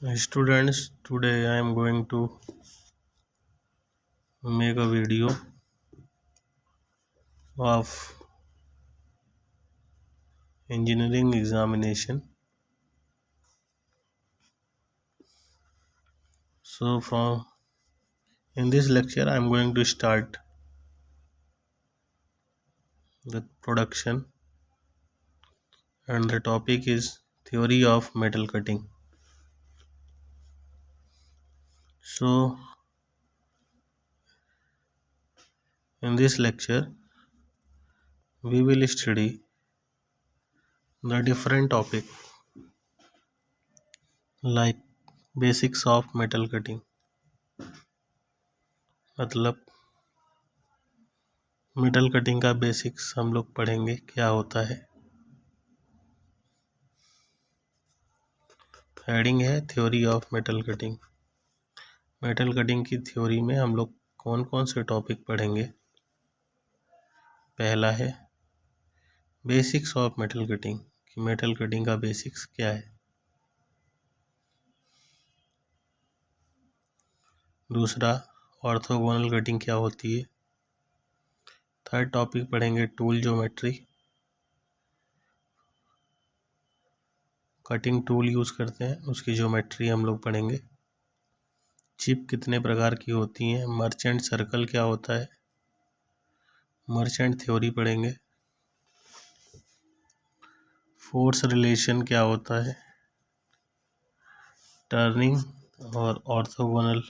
Students, today I am going to make a video of engineering examination. So from in this lecture I am going to start the production, and the topic is theory of metal cutting. So in this lecture we will study the different topic like basics of metal cutting, मतलब metal cutting का basics हम लोग पढ़ेंगे क्या होता है। Heading है theory of metal cutting. Metal cutting की थ्योरी में हम लोग कौन कौन से टॉपिक पढ़ेंगे। पहला है बेसिक्स ऑफ मेटल कटिंग, कि मेटल कटिंग का बेसिक्स क्या है। दूसरा ऑर्थोगोनल कटिंग क्या होती है। थर्ड टॉपिक पढ़ेंगे tool geometry, cutting tool use करते हैं उसकी ज्योमेट्री हम लोग पढ़ेंगे। चिप कितने प्रकार की होती हैं, मर्चेंट सर्कल क्या होता है, मर्चेंट थ्योरी पढ़ेंगे। फोर्स रिलेशन क्या होता है, टर्निंग और ऑर्थोगोनल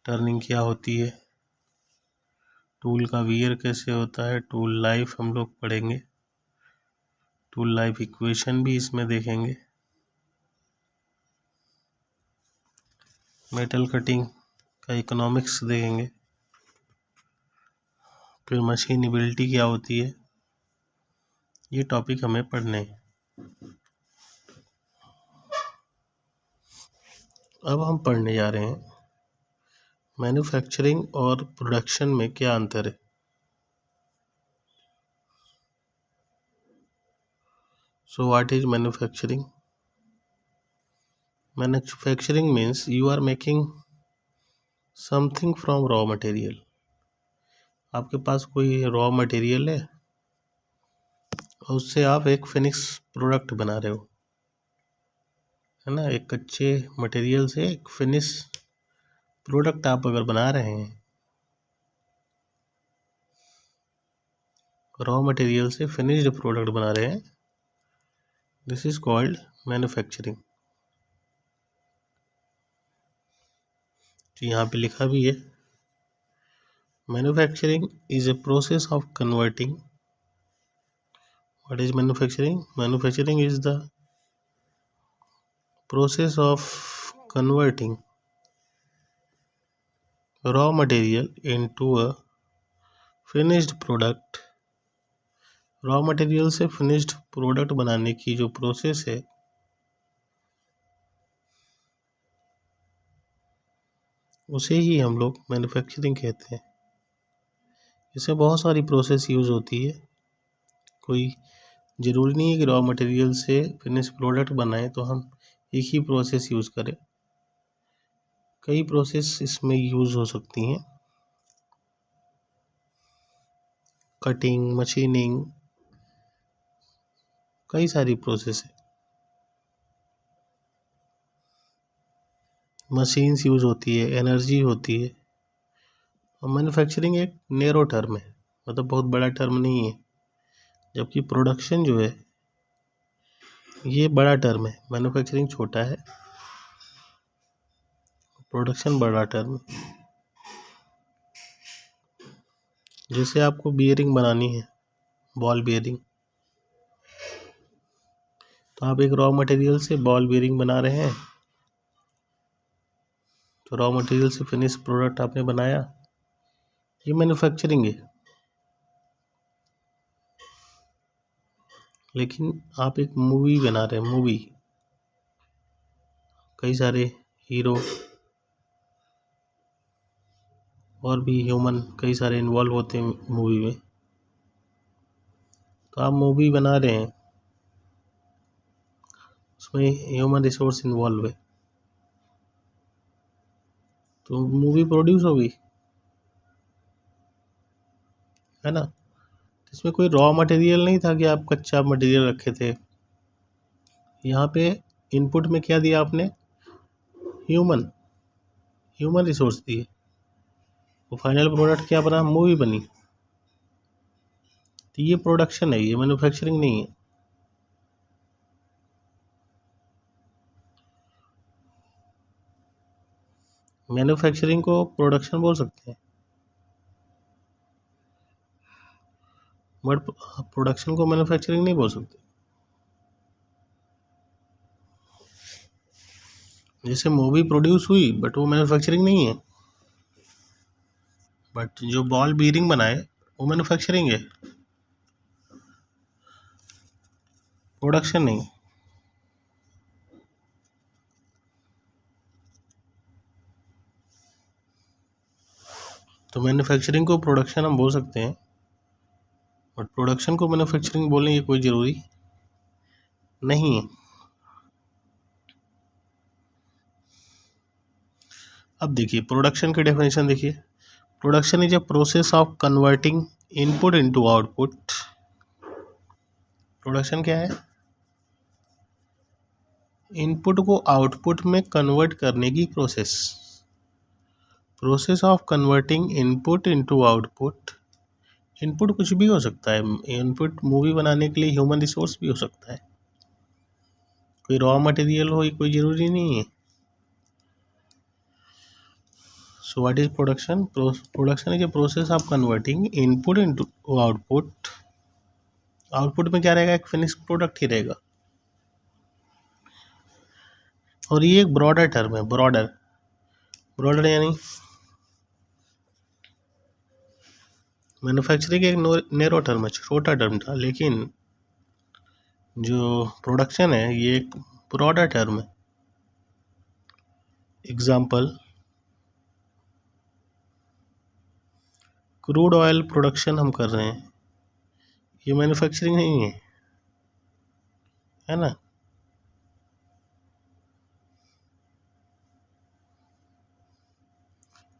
टर्निंग क्या होती है, टूल का वियर कैसे होता है, टूल लाइफ हम लोग पढ़ेंगे, टूल लाइफ इक्वेशन भी इसमें देखेंगे। मेटल कटिंग का इकोनॉमिक्स देखेंगे। फिर मशीनिबिलिटी क्या होती है, ये टॉपिक हमें पढ़ने हैं। अब हम पढ़ने जा रहे हैं मैन्युफैक्चरिंग और प्रोडक्शन में क्या अंतर है। So what is manufacturing? Manufacturing means you are making something from raw material. आपके पास कोई रॉ मटेरियल है और उससे आप एक फिनिश प्रोडक्ट बना रहे हो, है ना। एक कच्चे मटेरियल से एक फिनिश प्रोडक्ट आप अगर बना रहे हैं, रॉ मटेरियल से फिनिश्ड प्रोडक्ट बना रहे हैं, दिस इज कॉल्ड मैन्युफैक्चरिंग। तो यहाँ पे लिखा भी है manufacturing is a process of converting. What is manufacturing? Manufacturing is the process of converting raw material into a finished product। Raw material से फिनिश्ड प्रोडक्ट बनाने की जो प्रोसेस है उसे ही हम लोग मैन्युफैक्चरिंग कहते हैं। इसमें बहुत सारी प्रोसेस यूज़ होती है, कोई ज़रूरी नहीं है कि रॉ मटेरियल से फिनिश प्रोडक्ट बनाएं तो हम एक ही प्रोसेस यूज़ करें, कई प्रोसेस इसमें यूज़ हो सकती हैं। कटिंग, मशीनिंग, कई सारी प्रोसेस है, मशीन्स यूज़ होती है, एनर्जी होती है। और मैन्युफैक्चरिंग एक नैरो टर्म है, मतलब बहुत बड़ा टर्म नहीं है, जबकि प्रोडक्शन जो है ये बड़ा टर्म है। मैन्युफैक्चरिंग छोटा है, प्रोडक्शन बड़ा टर्म। जैसे आपको बियरिंग बनानी है, बॉल बियरिंग, तो आप एक रॉ मटेरियल से बॉल बियरिंग बना रहे हैं, तो रॉ मटेरियल से फिनिश प्रोडक्ट आपने बनाया, ये मैन्युफैक्चरिंग है। लेकिन आप एक मूवी बना रहे हैं, मूवी, कई सारे हीरो और भी ह्यूमन कई सारे इन्वॉल्व होते हैं मूवी में, तो आप मूवी बना रहे हैं, उसमें ह्यूमन रिसोर्स इन्वॉल्व है। तो मूवी प्रोड्यूस होगी, है ना। इसमें कोई रॉ मटेरियल नहीं था कि आप कच्चा मटेरियल रखे थे। यहाँ पे इनपुट में क्या दिया आपने, ह्यूमन रिसोर्स दिए, वो फाइनल प्रोडक्ट क्या बना, मूवी बनी। तो ये प्रोडक्शन है, ये मैन्युफैक्चरिंग नहीं है। मैन्युफैक्चरिंग को प्रोडक्शन बोल सकते हैं, बट प्रोडक्शन को मैन्युफैक्चरिंग नहीं बोल सकते। जैसे मूवी प्रोड्यूस हुई बट वो मैन्युफैक्चरिंग नहीं है, बट जो बॉल बीयरिंग बनाए वो मैन्युफैक्चरिंग है, प्रोडक्शन नहीं। तो मैन्युफैक्चरिंग को प्रोडक्शन हम बोल सकते हैं, बट प्रोडक्शन को मैन्युफैक्चरिंग बोलने की कोई ज़रूरी नहीं है। अब देखिए प्रोडक्शन की डेफिनेशन देखिए, production is a process of converting input into output. Production क्या है, इनपुट को आउटपुट में कन्वर्ट करने की process of converting input into output. Input कुछ भी हो सकता है, इनपुट मूवी बनाने के लिए ह्यूमन रिसोर्स भी हो सकता है, कोई रॉ मटेरियल हो, ये कोई ज़रूरी नहीं है। So what is production? Production is a process of converting input into output. Output में क्या रहेगा, एक फिनिश प्रोडक्ट ही रहेगा। और ये एक ब्रॉडर टर्म है, ब्रॉडर यानी मैन्युफैक्चरिंग एक नैरो टर्म है, छोटा टर्म था, लेकिन जो प्रोडक्शन है ये एक ब्रॉडर टर्म है। एग्जाम्पल, क्रूड ऑयल प्रोडक्शन हम कर रहे हैं, ये मैन्युफैक्चरिंग नहीं है ना।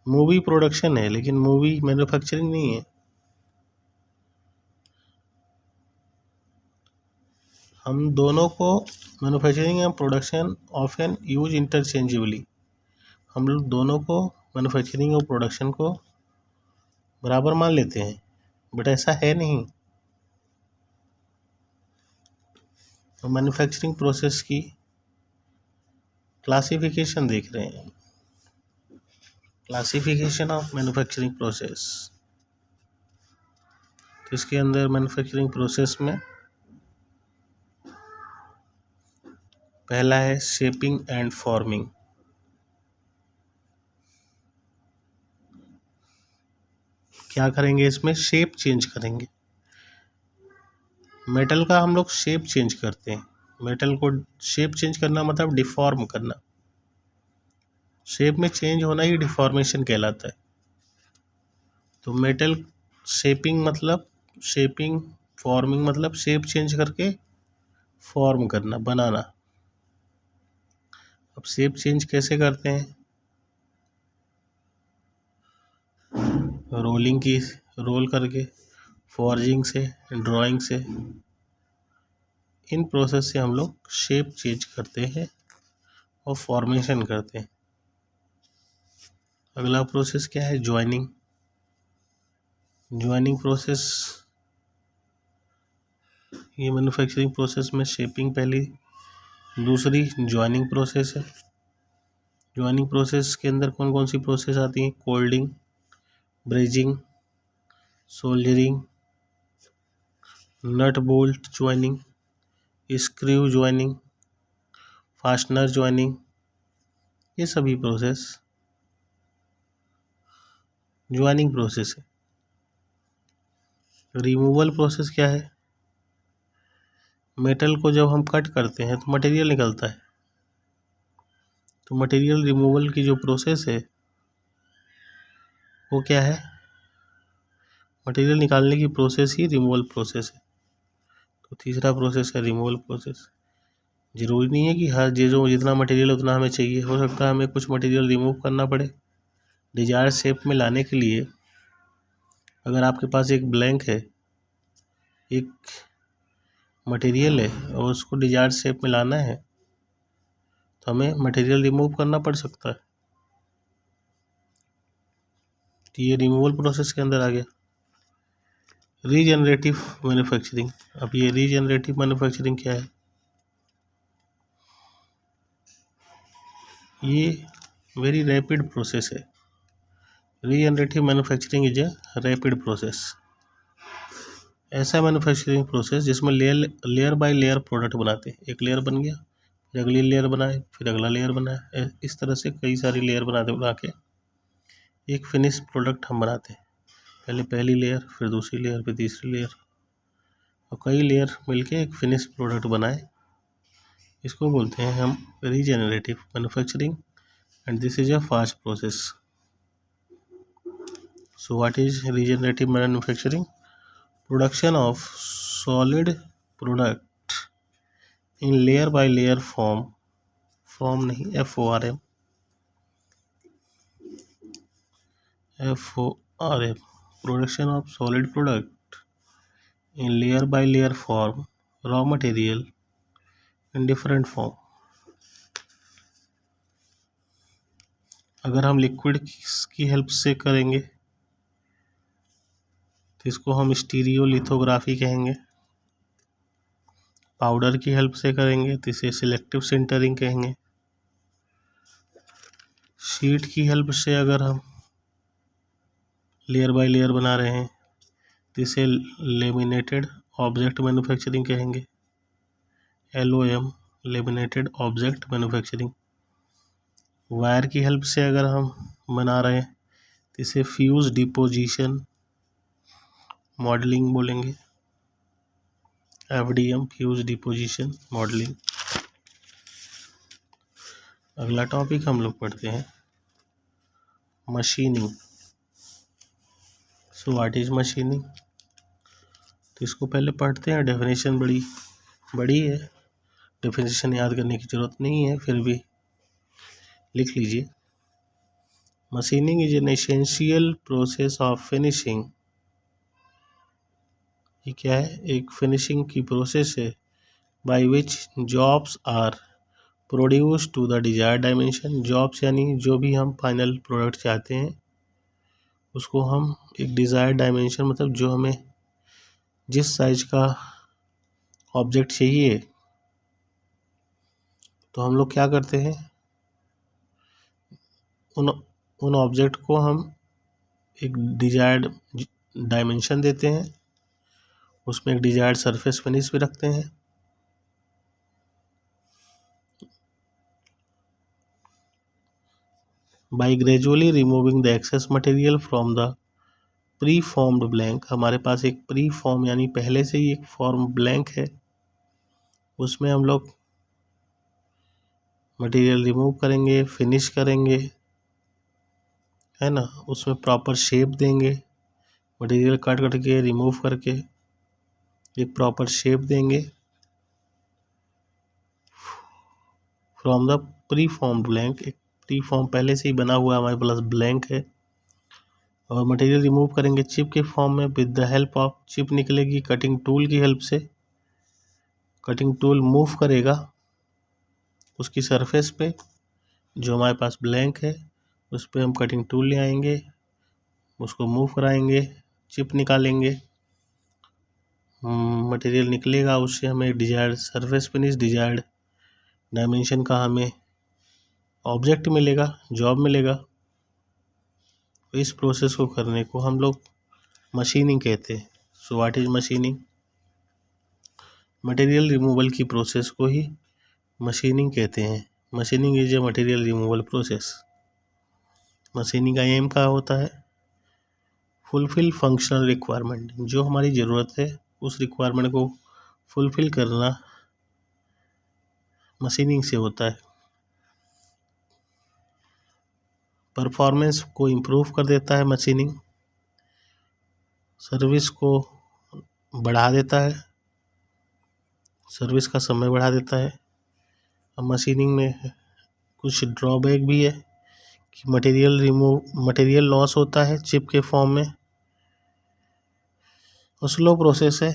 मूवी प्रोडक्शन है लेकिन मूवी मैन्युफैक्चरिंग नहीं है। हम दोनों को manufacturing and production often use interchangeably. हम लोग दोनों को मैन्युफैक्चरिंग और प्रोडक्शन को बराबर मान लेते हैं, बट ऐसा है नहीं। तो मैन्युफैक्चरिंग प्रोसेस की क्लासिफिकेशन देख रहे हैं, क्लासिफिकेशन ऑफ मैन्युफैक्चरिंग प्रोसेस। तो इसके अंदर मैन्युफैक्चरिंग प्रोसेस में पहला है शेपिंग एंड फॉर्मिंग। क्या करेंगे इसमें, शेप चेंज करेंगे। मेटल का हम लोग शेप चेंज करते हैं, मेटल को शेप चेंज करना मतलब डिफॉर्म करना, शेप में चेंज होना ही डिफॉर्मेशन कहलाता है। तो मेटल शेपिंग मतलब शेपिंग, फॉर्मिंग मतलब शेप चेंज करके फॉर्म करना, बनाना। अब शेप चेंज कैसे करते हैं, रोलिंग की, रोल करके, फॉर्जिंग से, ड्राइंग से, इन प्रोसेस से हम लोग शेप चेंज करते हैं और फॉर्मेशन करते हैं। अगला प्रोसेस क्या है, ज्वाइनिंग प्रोसेस। ये मैन्युफैक्चरिंग प्रोसेस में शेपिंग पहली, दूसरी ज्वाइनिंग प्रोसेस है। ज्वाइनिंग प्रोसेस के अंदर कौन कौन सी प्रोसेस आती हैं, कोल्डिंग, brazing, soldering, nut bolt joining, screw joining, fastener joining, ये सभी प्रोसेस ज्वाइनिंग प्रोसेस है। रिमूवल प्रोसेस क्या है, मेटल को जब हम कट करते हैं तो मटेरियल निकलता है, तो मटेरियल रिमूवल की जो प्रोसेस है वो क्या है, मटेरियल निकालने की प्रोसेस ही रिमूवल प्रोसेस है। तो तीसरा प्रोसेस है रिमूवल प्रोसेस। ज़रूरी नहीं है कि हर जो जितना मटेरियल उतना हमें चाहिए, हो सकता है हमें कुछ मटेरियल रिमूव करना पड़े, डिजायर्ड शेप में लाने के लिए अगर आपके पास एक ब्लैंक है, एक मटेरियल है और उसको डिजायर्ड शेप में लाना है तो हमें मटेरियल रिमूव करना पड़ सकता है। तो ये रिमूवल प्रोसेस के अंदर आ गया। Regenerative manufacturing. अब ये रीजनरेटिव मैन्युफैक्चरिंग क्या है? ये वेरी रैपिड प्रोसेस है। Regenerative manufacturing is a rapid process. ऐसा मैन्युफैक्चरिंग प्रोसेस जिसमें लेयर बाय लेयर प्रोडक्ट बनाते हैं। एक लेयर बन गया, फिर अगली लेयर बनाए, फिर अगला लेयर बनाए, इस तरह से कई सारी लेयर बना के एक फिनिश प्रोडक्ट हम बनाते हैं। पहले पहली लेयर, फिर दूसरी लेयर, फिर तीसरी लेयर, और कई लेयर मिलके एक फिनिश प्रोडक्ट बनाए। इसको बोलते हैं हम regenerative manufacturing, and this is a fast process. So what is regenerative manufacturing? Production of solid product in layer by layer form नहीं, FORM, production of solid product in layer by layer form, raw material in different form. अगर हम liquid की help से करेंगे तो इसको हम stereolithography कहेंगे। पाउडर की हेल्प से करेंगे तो इसे सिलेक्टिव सिंटरिंग कहेंगे। शीट की हेल्प से अगर हम लेयर बाय लेयर बना रहे हैं तो इसे लेमिनेटेड ऑब्जेक्ट मैन्युफैक्चरिंग कहेंगे, LOM, laminated object manufacturing. Wire की हेल्प से अगर हम बना रहे हैं तो इसे फ्यूज डिपोजिशन मॉडलिंग बोलेंगे, FDM, फ्यूज डिपोजिशन मॉडलिंग। अगला टॉपिक हम लोग पढ़ते हैं machining. So what is machining? तो इसको पहले पढ़ते हैं। डेफिनेशन बड़ी है, डेफिनेशन याद करने की ज़रूरत नहीं है, फिर भी लिख लीजिए। Machining is an essential process of finishing. ये क्या है? एक फिनिशिंग की प्रोसेस है। By which jobs are produce to the desired dimension. Jobs यानी जो भी हम फाइनल प्रोडक्ट चाहते हैं उसको हम एक डिजायर्ड डायमेंशन, मतलब जो हमें जिस साइज का ऑब्जेक्ट चाहिए तो हम लोग क्या करते हैं, उन ऑब्जेक्ट को हम एक डिजायर्ड डायमेंशन देते हैं, उसमें एक डिजायर्ड सरफेस फिनिश भी रखते हैं। By gradually removing the excess material from the preformed blank. हमारे पास एक प्री फॉर्म यानी पहले से ही एक फॉर्म ब्लैंक है, उसमें हम लोग मटेरियल रिमूव करेंगे, फिनिश करेंगे, है ना, उसमें प्रॉपर शेप देंगे, मटेरियल कट के रिमूव करके एक प्रॉपर शेप देंगे from the pre form blank. एक प्री फॉर्म पहले से ही बना हुआ हमारे पास ब्लैंक है, और मटेरियल रिमूव करेंगे चिप के फॉर्म में। With the help of chip निकलेगी कटिंग टूल की हेल्प से। कटिंग टूल मूव करेगा उसकी सरफेस पे, जो हमारे पास ब्लैंक है उस पर हम कटिंग टूल ले आएंगे, उसको मूव कराएंगे, चिप निकालेंगे, मटेरियल निकलेगा, उससे हमें desired surface finish, desired dimension का हमें ऑब्जेक्ट मिलेगा, जॉब मिलेगा। इस प्रोसेस को करने को हम लोग मशीनिंग कहते हैं। So what is machining? Material removal की प्रोसेस को ही मशीनिंग कहते हैं। Machining is a material removal process. Machining का एम क्या होता है? Fulfil functional requirement. जो हमारी ज़रूरत है उस रिक्वायरमेंट को फुलफिल करना मशीनिंग से होता है। परफॉर्मेंस को इम्प्रूव कर देता है मशीनिंग, सर्विस को बढ़ा देता है, सर्विस का समय बढ़ा देता है। अब मशीनिंग में कुछ ड्रॉबैक भी है कि मटेरियल लॉस होता है चिप के फॉर्म में, और स्लो प्रोसेस है